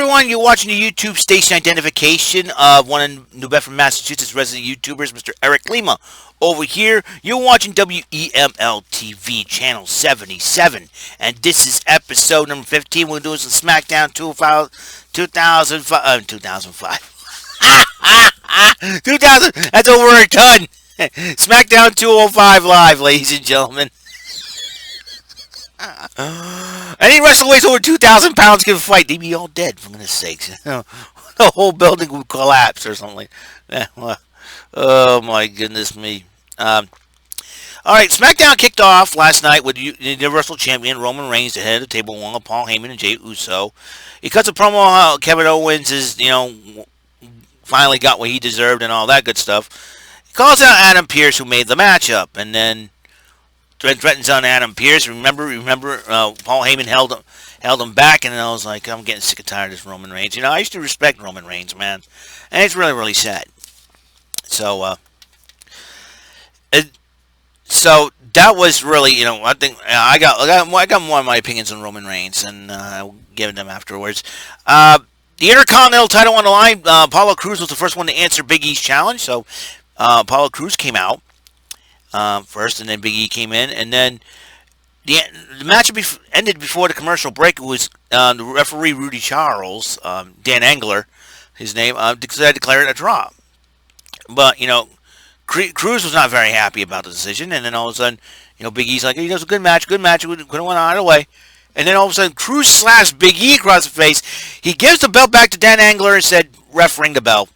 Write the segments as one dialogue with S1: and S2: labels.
S1: everyone. You're watching the YouTube station identification of one of New Bedford, Massachusetts resident YouTubers, Mr. Eric Lima. Over here, you're watching WEML-TV, channel 77. And this is episode number 15. We're doing some SmackDown 2005. 2000, that's over a ton. SmackDown 205 Live, ladies and gentlemen. Any wrestlers over 2,000 pounds can fight. They'd be all dead, for goodness sakes. The whole building would collapse or something. Oh, my goodness me. All right, SmackDown kicked off last night with the Universal Champion Roman Reigns, the head of the table, one of Paul Heyman and Jey Uso. He cuts a promo how Kevin Owens is, finally got what he deserved and all that good stuff. He calls out Adam Pearce, who made the matchup, and then threatens on Adam Pearce. Remember, Paul Heyman held him back, and I was like, I'm getting sick and tired of this Roman Reigns. I used to respect Roman Reigns, man, and it's really, really sad. So that was really, I think I got more of my opinions on Roman Reigns, and I'll give them afterwards. The Intercontinental title on the line. Apollo Crews was the first one to answer Big E's challenge, so Apollo Crews came out first, and then Big E came in, and then the match ended before the commercial break. It was the referee Rudy Charles, Dan Engler, his name, declared a draw. But Cruz was not very happy about the decision, and then all of a sudden, Big E's like, "He does a good match. We could have went on either way." And then all of a sudden, Cruz slaps Big E across the face. He gives the belt back to Dan Engler and said, "Ref, ring the bell."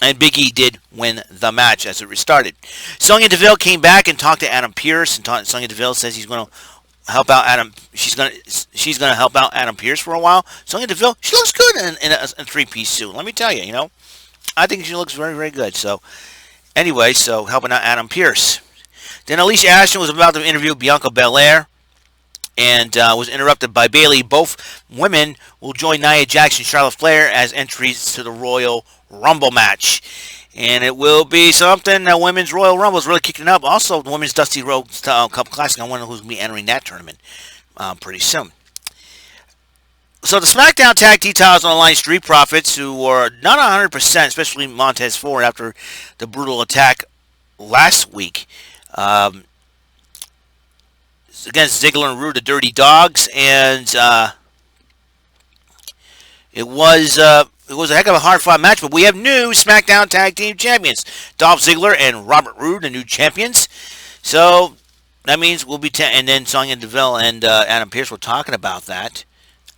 S1: And Big E did win the match as it restarted. Sonya Deville came back and talked to Adam Pearce, and Sonya Deville says he's going to help out Adam. She's going to help out Adam Pearce for a while. Sonya Deville, she looks good in a three-piece suit. Let me tell you, I think she looks very, very good. So anyway, helping out Adam Pearce. Then Alicia Ashton was about to interview Bianca Belair, and was interrupted by Bayley. Both women will join Nia Jax and Charlotte Flair as entries to the Royal Rumble match. And it will be something. The Women's Royal Rumble is really kicking up. Also, the Women's Dusty Rhodes Tag Classic. I wonder who's going to be entering that tournament pretty soon. So the SmackDown Tag Team titles on the line. Street Profits, who were not 100%, especially Montez Ford after the brutal attack last week. Against Ziggler and Rude, the Dirty Dogs, and it was a heck of a hard-fought match. But we have new SmackDown Tag Team Champions, Dolph Ziggler and Robert Roode, the new champions. So that means we'll be and then Sonya Deville and Adam Pearce were talking about that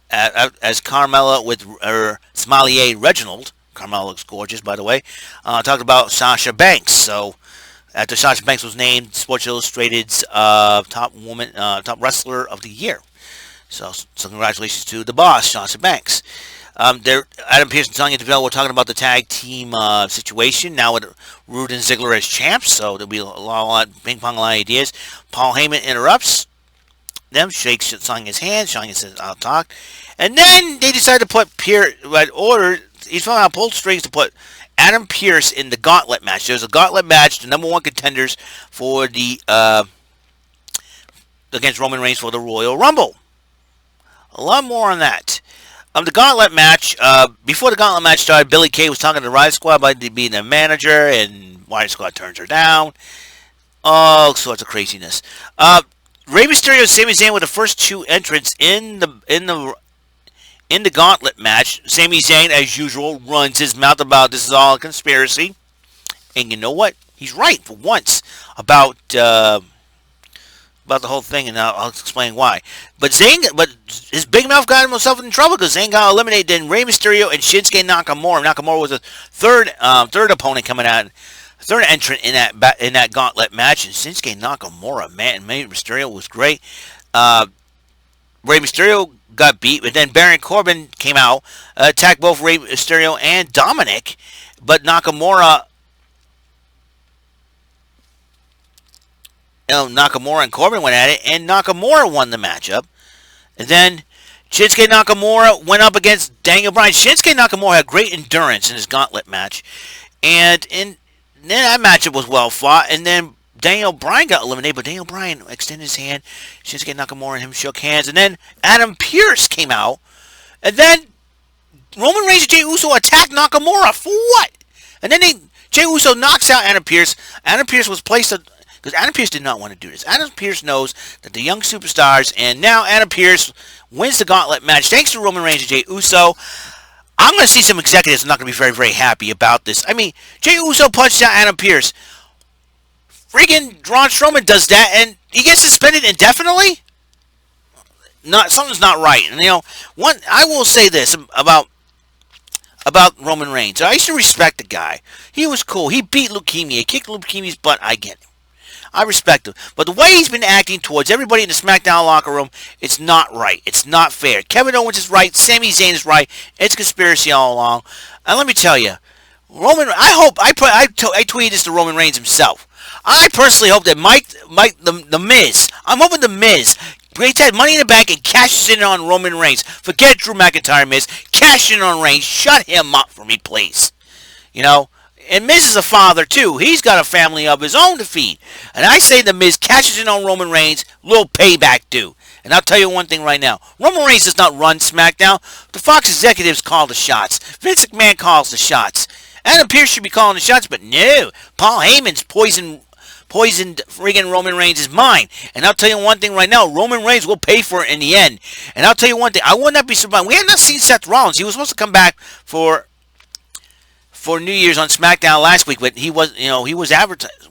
S1: as Carmella with her sommelier Reginald. Carmella looks gorgeous, by the way. Talked about Sasha Banks. So after Sasha Banks was named Sports Illustrated's top wrestler of the year. So congratulations to the boss, Sasha Banks. Adam Pearce and Sonya Deville were talking about the tag team situation, now with Rude and Ziggler as champs, so there'll be a lot ping-pong ideas. Paul Heyman interrupts them, shakes Sonya's hand. Sonya says, "I'll talk." And then they decided to put Pearce, he's found out pulled strings to put Adam Pearce in the gauntlet match. There's a gauntlet match, the number one contenders for the against Roman Reigns for the Royal Rumble. A lot more on that. The gauntlet match, before the gauntlet match started, Billie Kay was talking to the Riot Squad about being their manager, and Riot Squad turns her down. All sorts of craziness. Rey Mysterio and Sami Zayn were the first two entrants in the gauntlet match. Sami Zayn, as usual, runs his mouth about this is all a conspiracy. And you know what? He's right for once about the whole thing, and I'll explain why. But his big mouth got himself in trouble because Zayn got eliminated. Then Rey Mysterio and Shinsuke Nakamura. Nakamura was a third opponent coming out, third entrant in that gauntlet match. And Shinsuke Nakamura, man, Rey Mysterio was great. Rey Mysterio got beat, but then Baron Corbin came out, attacked both Rey Mysterio and Dominic, but Nakamura and Corbin went at it, and Nakamura won the matchup. And then Shinsuke Nakamura went up against Daniel Bryan. Shinsuke Nakamura had great endurance in his gauntlet match, and then that matchup was well fought. And then Daniel Bryan got eliminated, but Daniel Bryan extended his hand. Shinsuke Nakamura and him shook hands, and then Adam Pearce came out, and then Roman Reigns and Jey Uso attack Nakamura for what? And then Jey Uso knocks out Adam Pearce. Adam Pearce was placed because Adam Pearce did not want to do this. Adam Pearce knows that the young superstars, and now Adam Pearce wins the gauntlet match thanks to Roman Reigns and Jey Uso. I'm going to see some executives not going to be very, very happy about this. I mean, Jey Uso punched out Adam Pearce. Friggin' Braun Strowman does that, and he gets suspended indefinitely? Something's not right. And, I will say this about Roman Reigns. I used to respect the guy. He was cool. He beat leukemia. He kicked leukemia's butt. I get it. I respect him. But the way he's been acting towards everybody in the SmackDown locker room, it's not right. It's not fair. Kevin Owens is right. Sami Zayn is right. It's conspiracy all along. And let me tell you, I tweeted this to Roman Reigns himself. I personally hope that the Miz, I'm hoping the Miz Great had Money in the Bank and cashes in on Roman Reigns. Forget Drew McIntyre, Miz. Cash in on Reigns. Shut him up for me, please. And Miz is a father, too. He's got a family of his own to feed. And I say the Miz cashes in on Roman Reigns. Little payback due. And I'll tell you one thing right now. Roman Reigns does not run SmackDown. The Fox executives call the shots. Vince McMahon calls the shots. Adam Pearce should be calling the shots, but no. Paul Heyman's poisoned friggin' Roman Reigns' mind. And I'll tell you one thing right now. Roman Reigns will pay for it in the end. And I'll tell you one thing. I would not be surprised. We have not seen Seth Rollins. He was supposed to come back for New Year's on SmackDown last week, but he was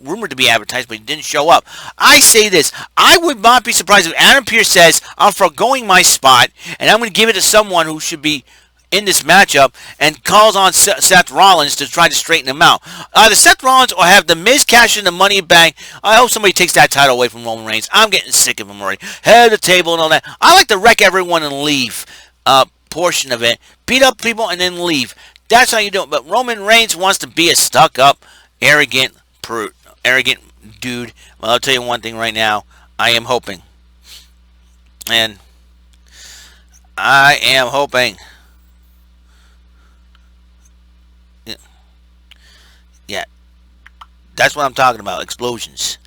S1: rumored to be advertised, but he didn't show up. I say this, I would not be surprised if Adam Pearce says, I'm foregoing my spot, and I'm going to give it to someone who should be in this matchup, and calls on Seth Rollins to try to straighten him out. Either Seth Rollins or have the Miz cash in the Money in the Bank. I hope somebody takes that title away from Roman Reigns. I'm getting sick of him already. Head of the table and all that. I like to wreck everyone and leave portion of it. Beat up people and then leave. That's how you do it. But Roman Reigns wants to be a stuck-up, arrogant dude. Well, I'll tell you one thing right now. I am hoping. And I am hoping. Yeah. That's what I'm talking about. Explosions.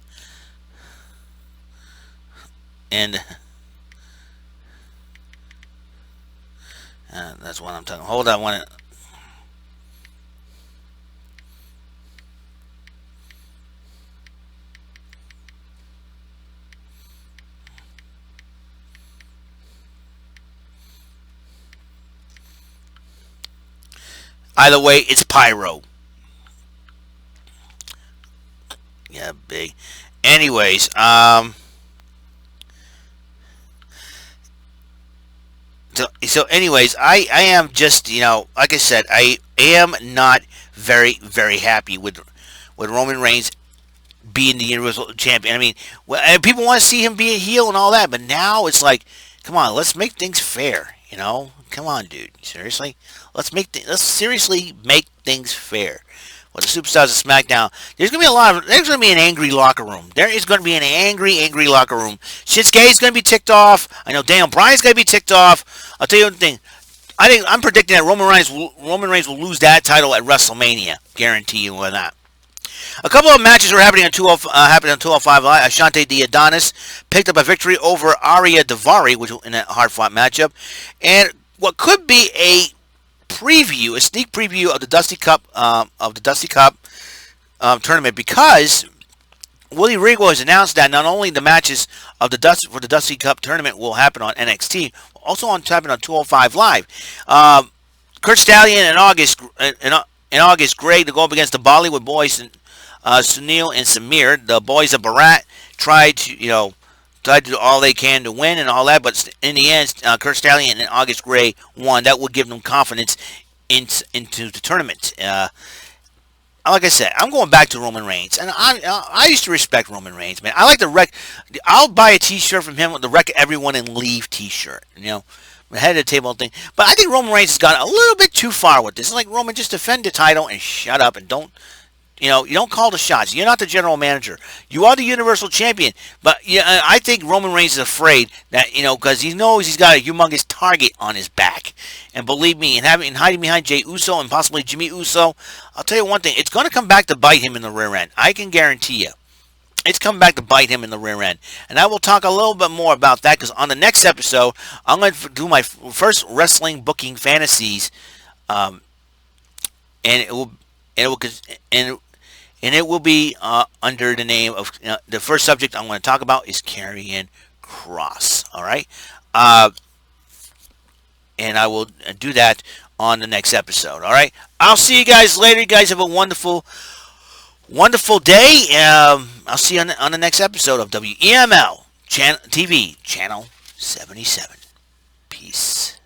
S1: And that's what I'm talking about. Hold on one minute. Either way, it's pyro. Yeah, big. Anyways, So anyways, I am just, like I said, I am not very, very happy with Roman Reigns being the Universal Champion. I mean, people want to see him be a heel and all that, but now it's like, come on, let's make things fair, Come on, dude. Seriously? Let's seriously make things fair. Well, the superstars of SmackDown, there's going to be an angry locker room. There is going to be an angry locker room. Shinsuke's going to be ticked off. I know Daniel Bryan's going to be ticked off. I'll tell you one thing. I'm predicting that Roman Reigns will lose that title at WrestleMania. Guarantee you on that. A couple of matches were happening on 205 Live. Ashante the Adonis picked up a victory over Arya Daivari, which in a hard-fought matchup. And what could be a sneak preview of the Dusty Cup tournament, because Willie Regal has announced that not only the matches of the Dusty Cup tournament will happen on NXT, also happen on 205 Live. Kurt Stallion and August Gray to go up against the Bollywood boys and Sunil and Samir. The boys of Bharat tried to do all they can to win and all that, but in the end, Kurt Stallion and August Gray won. That would give them confidence into the tournament. Like I said, I'm going back to Roman Reigns, and I used to respect Roman Reigns, man. I like the wreck. I'll buy a T-shirt from him with the wreck everyone and leave T-shirt, head of the table thing. But I think Roman Reigns has gone a little bit too far with this. It's like, Roman, just defend the title and shut up and don't. You don't call the shots. You're not the general manager. You are the Universal Champion. But I think Roman Reigns is afraid that, because he knows he's got a humongous target on his back. And believe me, and hiding behind Jey Uso and possibly Jimmy Uso, I'll tell you one thing. It's going to come back to bite him in the rear end. I can guarantee you. It's coming back to bite him in the rear end. And I will talk a little bit more about that, because on the next episode, I'm going to do my first wrestling booking fantasies um, and it will and and it will be under the name of the first subject I'm going to talk about is Karrion Kross. All right, uh, and I will do that on the next episode. All right, I'll see you guys later. You guys have a wonderful day. I'll see you on the next episode of WEML TV Channel 77. Peace.